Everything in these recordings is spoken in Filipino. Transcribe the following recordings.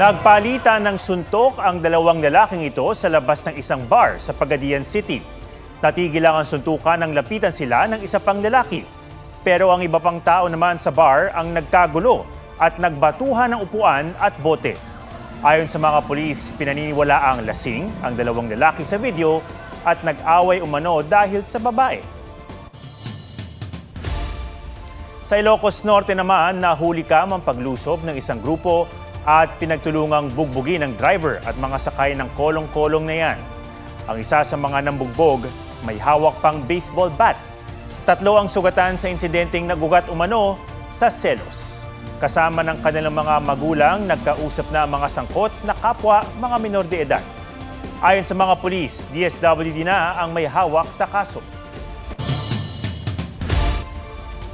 Nagpalitan ng suntok ang dalawang lalaking ito sa labas ng isang bar sa Pagadian City. Natigil lang ang suntukan nang lapitan sila ng isa pang lalaki. Pero ang iba pang tao naman sa bar ang nagkagulo at nagbatuhan ng upuan at bote. Ayon sa mga pulis, pinaniniwala ang lasing ang dalawang lalaki sa video at nag-away umano dahil sa babae. Sa Ilocos Norte naman, nahuli ang paglusob ng isang grupo at pinagtulungang bugbugin ng driver at mga sakay ng kolong-kolong na yan. Ang isa sa mga nambugbog may hawak pang baseball bat. 3 ang sugatan sa insidenteng nagugat umano sa selos. Kasama ng kanilang mga magulang, nagkausap na mga sangkot na kapwa mga minor de edad. Ayon sa mga pulis, DSWD na ang may hawak sa kaso.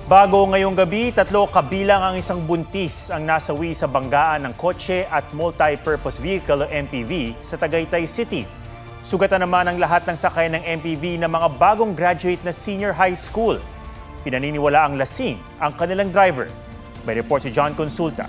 Bago ngayong gabi, 3 kabilang ang isang buntis ang nasawi sa banggaan ng kotse at multi-purpose vehicle o MPV sa Tagaytay City. Sugatan naman ang lahat ng sakay ng MPV na mga bagong graduate na senior high school. Pinaniniwala ang lasing ang kanilang driver. May report si John Consulta.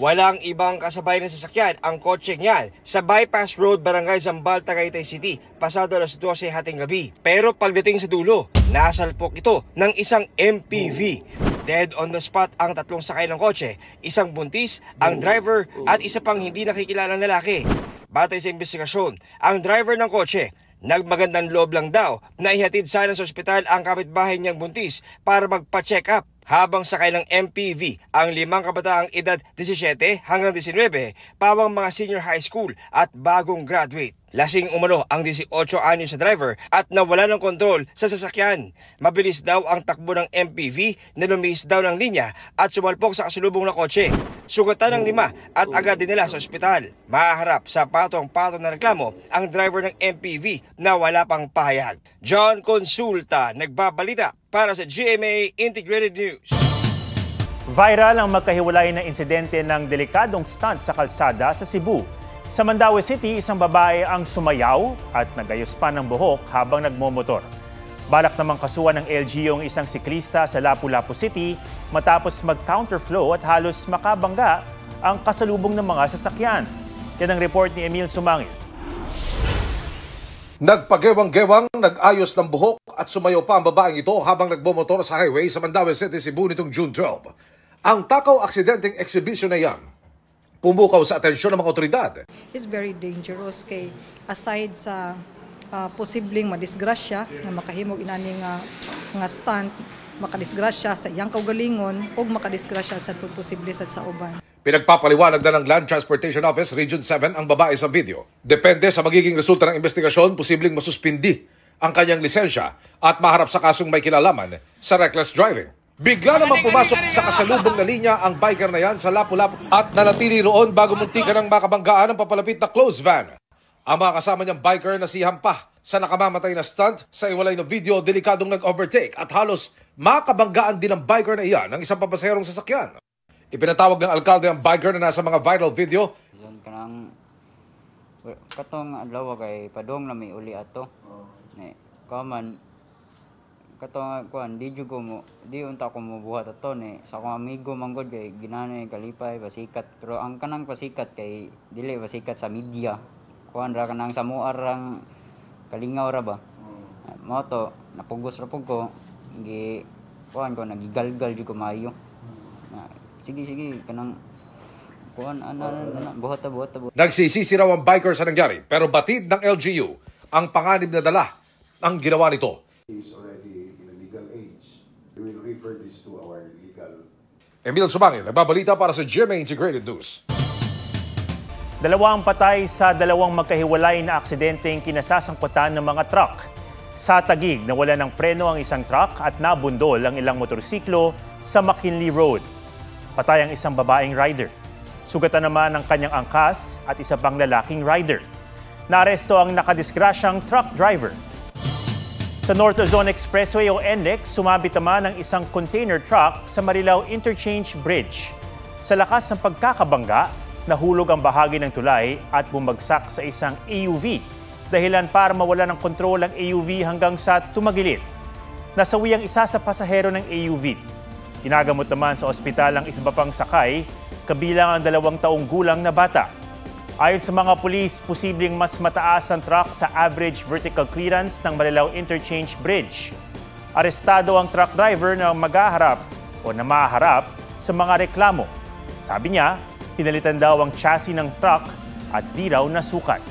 Walang ibang kasabay na sasakyan ang kotseng yan sa Bypass Road, Barangay Zambal, Tagaytay City, pasado alas 12 hating gabi. Pero pagdating sa dulo, nasalpok ito ng isang MPV. Dead on the spot ang 3 sakay ng kotse, isang buntis, ang driver at isa pang hindi nakikilalang lalaki. Batay sa investigasyon, ang driver ng kotse, nagmagandang loob lang daw na ihatid sana sa ospital ang kapitbahay niyang buntis para magpa-check up. Habang sakay ng MPV, ang 5 kabataang edad 17 hanggang 19, pawang mga senior high school at bagong graduate. Lasing umano ang 18 anyo sa driver at nawala ng kontrol sa sasakyan. Mabilis daw ang takbo ng MPV na lumihis daw ng linya at sumalpok sa kasalubong na kotse. Sugatan ng 5 at agad dinala sa ospital. Mahaharap sa patong-patong na reklamo ang driver ng MPV na wala pang pahayag. John Consulta, nagbabalita para sa GMA Integrated News. Viral ang magkahiwalay na insidente ng delikadong stunt sa kalsada sa Cebu. Sa Mandaue City, isang babae ang sumayaw at nagayos pa ng buhok habang nagmomotor. Balak namang kasuhan ng LGU ang isang siklista sa Lapu-Lapu City matapos mag-counterflow at halos makabangga ang kasalubong ng mga sasakyan. Yan ang report ni Emil Sumangil. Nagpagewang-gewang, nag-ayos ng buhok at sumayaw pa ang babaeng ito habang nagmomotor sa highway sa Mandaue City, Cebu nitong June 12. Ang takaw aksidenteng exhibition na yan, pumukaw sa atensyon ng mga otoridad. It's very dangerous kay aside sa posibleng madisgrasya na makahimog inani nga stunt, makadisgrasya sa iyang kaugalingon o makadisgrasya sa posible sa uban. Pinagpapaliwanag na ng Land Transportation Office Region 7 ang babae sa video. Depende sa magiging resulta ng investigasyon, posibleng masuspindi ang kanyang lisensya at maharap sa kasong may kinalaman sa reckless driving. Bigla naman pumasok sa kasalubong na linya ang biker na yan sa Lapu-Lapu at nanatili roon bago muntikan ng makabanggaan ng papalapit na closed van. Ang mga kasama niyang biker nasiyahan pa sa nakamamatay na stunt. Sa iwalay na video, delikadong nag-overtake at halos makabanggaan din ang biker na iyan ng isang papasaherong sasakyan. Ipinatawag ng alkalde ang biker na nasa mga viral video. Katong adlaw kay padong na may uli ato. Kaman katong kuan di unta ko mo buhat ato ni sa akong amigo manggod kay ginanay kalipay basikat, pero ang kanang pasikat kay dili basikat sa media. Kuan ra kanang samuarang kalingaw ra ba. Mo to napugos ra pug ko gi kuan ko nagigalgal jud ko maayo. Sige kanang kuan buhat. Nagsisisi raw ang biker sa nangyari, pero batid ng LGU ang panganib na dala ang ginawa nito. Is already in a legal age. We will refer this to our legal. Emil Sumangil, nagbabalita para sa GMA Integrated News. 2 ang patay sa 2 magkahiwalay na aksidenteng kinasasangkutan ng mga truck. Sa Taguig, nawala ng preno ang isang truck at nabundol ang ilang motorsiklo sa McKinley Road. Patay ang isang babaeng rider. Sugatan naman ang kanyang angkas at isa pang lalaking rider. Naaresto ang nakadisgrasyang truck driver. Sa North Luzon Expressway o NLEX, sumabit naman ang isang container truck sa Marilao Interchange Bridge. Sa lakas ng pagkakabangga, nahulog ang bahagi ng tulay at bumagsak sa isang AUV. Dahilan para mawala ng kontrol ang AUV hanggang sa tumagilid. Nasawi ang isa sa pasahero ng AUV. Ginagamot naman sa ospital ang isa pang sakay, kabilang ang 2 taong gulang na bata. Ayon sa mga pulis, posibleng mas mataas ang truck sa average vertical clearance ng Marilao Interchange Bridge. Arestado ang truck driver na mahaharap sa mga reklamo. Sabi niya, pinalitan daw ang chassis ng truck at di raw nasukat.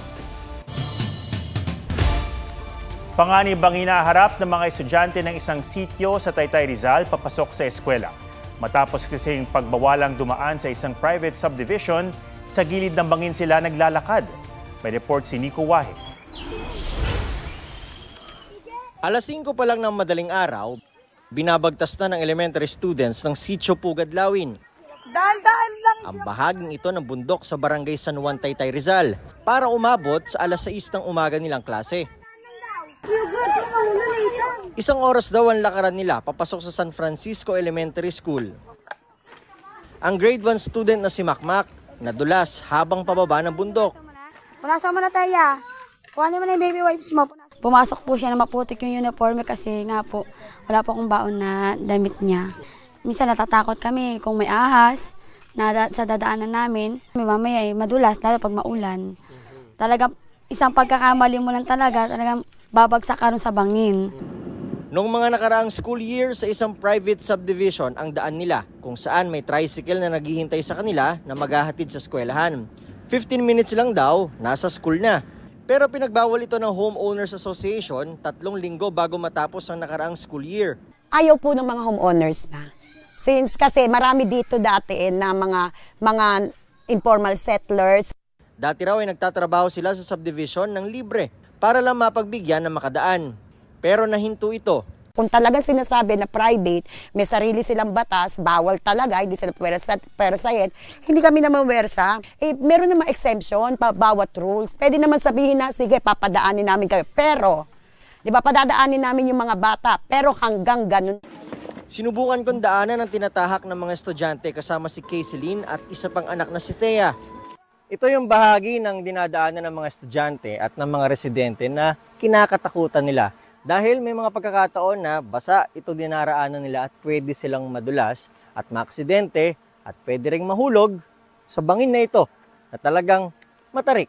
Panganib ang hinaharap ng mga estudyante ng isang sitio sa Taytay Rizal papasok sa eskwela. Matapos kasing pagbawalang dumaan sa isang private subdivision, sa gilid ng bangin sila naglalakad. May report si Nico Wahe. Alas 5 pa lang ng madaling araw, binabagtas na ng elementary students ng Sitio Pugadlawin. Dahan-dahan lang. Ang bahaging ito ng bundok sa Barangay San Juan, Taytay Rizal para umabot sa alas 6 ng umaga nilang klase. Isang oras daw ang lakaran nila papasok sa San Francisco Elementary School. Ang grade 1 student na si Makmak nadulas habang pababa ng bundok. Punasan mo na tayo. Kuhanin mo na yung baby wipes mo. Pumasok po siya na maputik yung uniforme kasi nga po wala po akong baon na damit niya. Minsan natatakot kami kung may ahas na sa dadaanan namin. Mamaya madulas lalo pag maulan. Talagang isang pagkakamali mo lang talagang babagsak ka rin sa bangin. Noong mga nakaraang school year sa isang private subdivision ang daan nila kung saan may tricycle na naghihintay sa kanila na maghahatid sa eskwelahan. 15 minutes lang daw, nasa school na. Pero pinagbawal ito ng Homeowners Association 3 linggo bago matapos ang nakaraang school year. Ayaw po ng mga homeowners na. Since kasi marami dito dati na mga informal settlers. Dati raw ay nagtatrabaho sila sa subdivision ng libre para lang mapagbigyan ng makadaan. Pero nahinto ito. Kung talagang sinasabi na private, may sarili silang batas, bawal talaga, hindi sila pwersahin, hindi kami naman wersa. Meron naman exemption, bawat rules. Pwede naman sabihin na, sige, papadaanin namin kayo. Pero, di ba, padadaanin namin yung mga bata, pero hanggang ganun. Sinubukan kong daanan ang tinatahak ng mga estudyante kasama si Kayceline at isa pang anak na si Thea. Ito yung bahagi ng dinadaanan ng mga estudyante at ng mga residente na kinakatakutan nila. Dahil may mga pagkakataon na basa ito dinaraanan nila at pwede silang madulas at maaksidente at pwede ring mahulog sa bangin na ito na talagang matarik.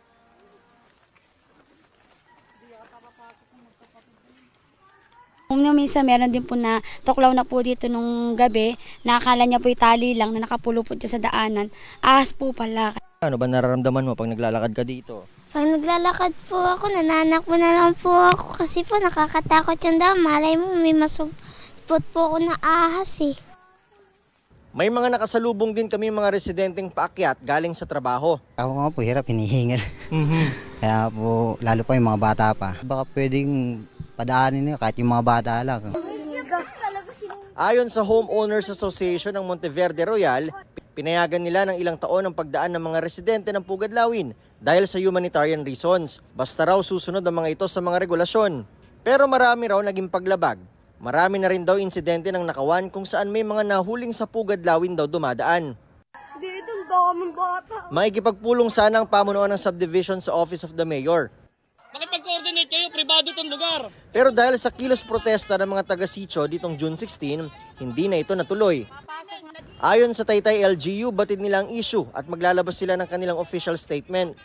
Minsan meron din po na tuklaw na po dito nung gabi, nakakala niya po itali lang na nakapulupot siya sa daanan. Ahas po pala. Ano ba nararamdaman mo pag naglalakad ka dito? Pag naglalakad po ako, nananakbo na lang po ako kasi po nakakatakot yung daan. Malay mo, may masupot po ako na ahas eh. May mga nakasalubong din kami mga residenteng paakyat galing sa trabaho. Ako nga po, hirap, hinihingal. Kaya po, lalo pa yung mga bata pa. Baka pwedeng padaanin nyo kahit yung mga bata lang. Ayon sa Homeowners Association ng Monteverde Royal, pinayagan nila ng ilang taon ang pagdaan ng mga residente ng Pugadlawin dahil sa humanitarian reasons. Basta raw susunod ang mga ito sa mga regulasyon. Pero marami raw naging paglabag. Marami na rin daw insidente ng nakawan kung saan may mga nahuling sa Pugadlawin daw dumadaan. Dito, daming bata. Maikipagpulong sana ang pamunuan ng subdivision sa Office of the Mayor. Makipag-coordinate kayo, pribado itong lugar. Pero dahil sa kilos protesta ng mga taga-sitio ditong June 16, hindi na ito natuloy. Ayon sa Taytay LGU, batid nila ang issue at maglalabas sila ng kanilang official statement.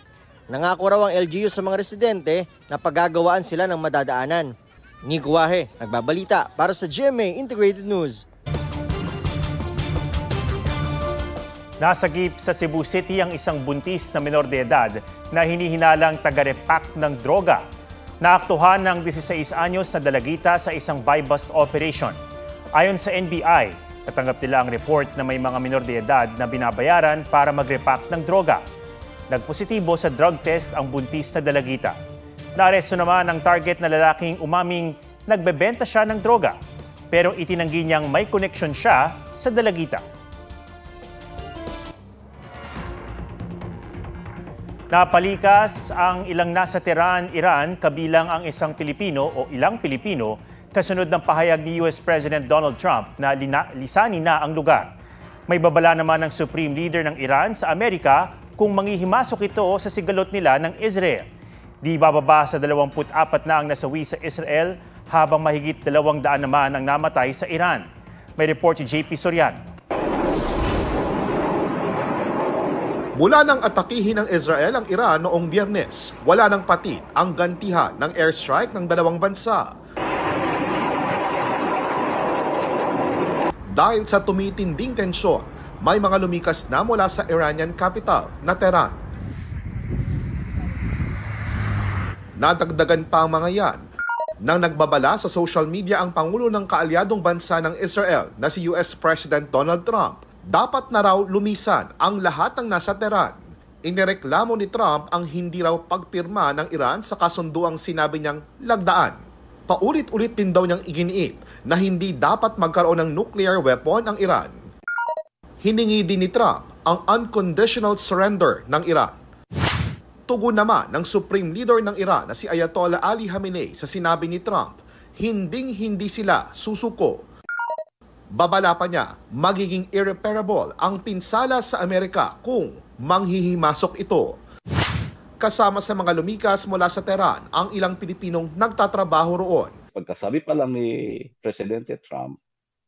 Nangako raw ang LGU sa mga residente na paggagawaan sila ng madadaanan. Nico Wahe, nagbabalita para sa GMA Integrated News. Nasagip sa Cebu City ang isang buntis na menor de edad na hinihinalang taga-repack ng droga. Naaktuhan ng 16 anyos na dalagita sa isang buy-bust operation. Ayon sa NBI, natanggap nila ang report na may mga menor de edad na binabayaran para mag-repack ng droga. Nagpositibo sa drug test ang buntis na dalagita. Naaresto naman ang target na lalaking umaming nagbebenta siya ng droga, pero itinanggi niyang may connection siya sa dalagita. Napalikas ang ilang nasa Tehran, Iran, kabilang ang isang Pilipino o ilang Pilipino kasunod ng pahayag ni US President Donald Trump na lisanin na ang lugar. May babala naman ng Supreme Leader ng Iran sa Amerika kung manghihimasok ito sa sigalot nila ng Israel. Di bababa sa 24 na ang nasawi sa Israel habang mahigit 200 naman ang namatay sa Iran. May report si JP Soriano. Mula nang atakihin ng Israel ang Iran noong Biyernes, wala nang patid ang gantihan ng airstrike ng dalawang bansa. Dahil sa tumitinding tensyon, may mga lumikas na mula sa Iranian capital na Tehran. Nadagdagan pa ang mga yan nang nagbabala sa social media ang Pangulo ng kaalyadong bansa ng Israel na si US President Donald Trump. Dapat na raw lumisan ang lahat ng nasa Tehran. Inireklamo ni Trump ang hindi raw pagpirma ng Iran sa kasunduang sinabi niyang lagdaan. Paulit-ulit din daw niyang iginiit na hindi dapat magkaroon ng nuclear weapon ang Iran. Hiningi din ni Trump ang unconditional surrender ng Iran. Tugon naman ng Supreme Leader ng Iran na si Ayatollah Ali Khamenei sa sinabi ni Trump, hindi sila susuko. Babala pa niya, magiging irreparable ang pinsala sa Amerika kung manghihimasok ito. Kasama sa mga lumikas mula sa Tehran ang ilang Pilipinong nagtatrabaho roon. Pagkasabi pa lang ni Presidente Trump,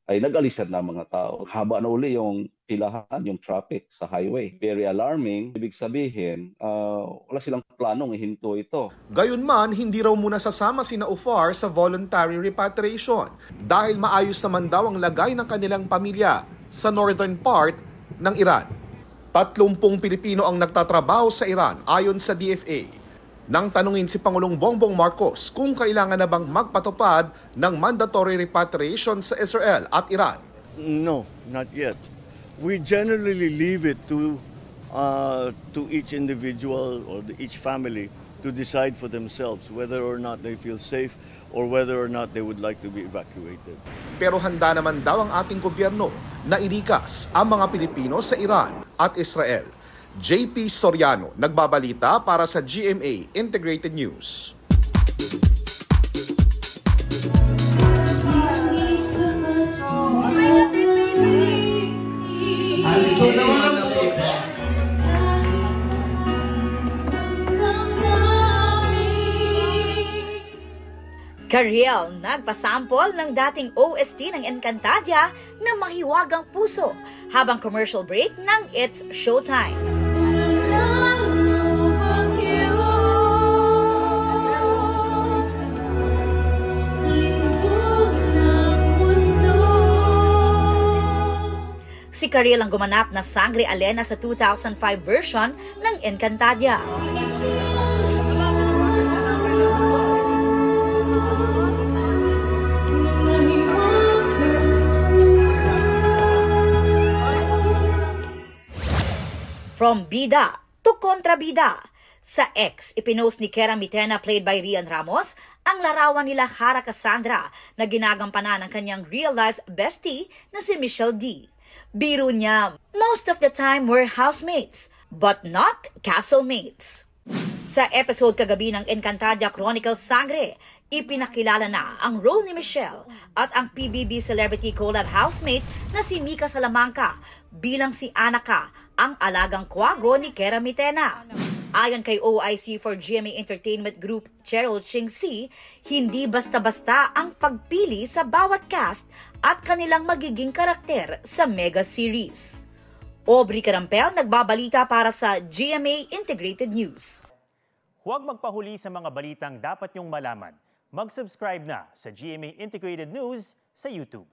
ay nag-alisan na mga tao. Haba na uli yung pilahan, yung traffic sa highway. Very alarming. Ibig sabihin, wala silang planong ihinto ito. Gayunman, hindi raw muna sasama sina UFAR sa voluntary repatriation dahil maayos naman daw ang lagay ng kanilang pamilya sa northern part ng Iran. 30 Pilipino ang nagtatrabaho sa Iran ayon sa DFA. Nang tanungin si Pangulong Bongbong Marcos kung kailangan na bang magpatupad ng mandatory repatriation sa Israel at Iran. No, not yet. We generally leave it to each individual or each family to decide for themselves whether or not they feel safe or whether or not they would like to be evacuated. Pero handa naman daw ang ating gobyerno na ilikas ang mga Pilipino sa Iran at Israel. JP Soriano, nagbabalita para sa GMA Integrated News. Cariel nagpasample ng dating OST ng Encantadia na Mahiwagang Puso habang commercial break ng It's Showtime. Si Cariel ang gumanap na Sangre Alena sa 2005 version ng Encantadia. From bida to kontrabida. Sa X, ipinost ni Kera Mitena played by Rian Ramos ang larawan nila Hara Cassandra na ginagampanan ng kanyang real-life bestie na si Michelle D. Biro niya, most of the time we're housemates, but not castlemates. Sa episode kagabi ng Encantadia Chronicles Sangre, ipinakilala na ang role ni Michelle at ang PBB Celebrity Collab housemate na si Mika Salamanca bilang si Anaka, ang alagang kwago ni Kera Mitena. Ayon kay OIC for GMA Entertainment Group Cheryl Ching-Si, hindi basta-basta ang pagpili sa bawat cast at kanilang magiging karakter sa mega series. Aubrey Carampel nagbabalita para sa GMA Integrated News. Huwag magpahuli sa mga balitang dapat niyong malaman. Mag-subscribe na sa GMA Integrated News sa YouTube.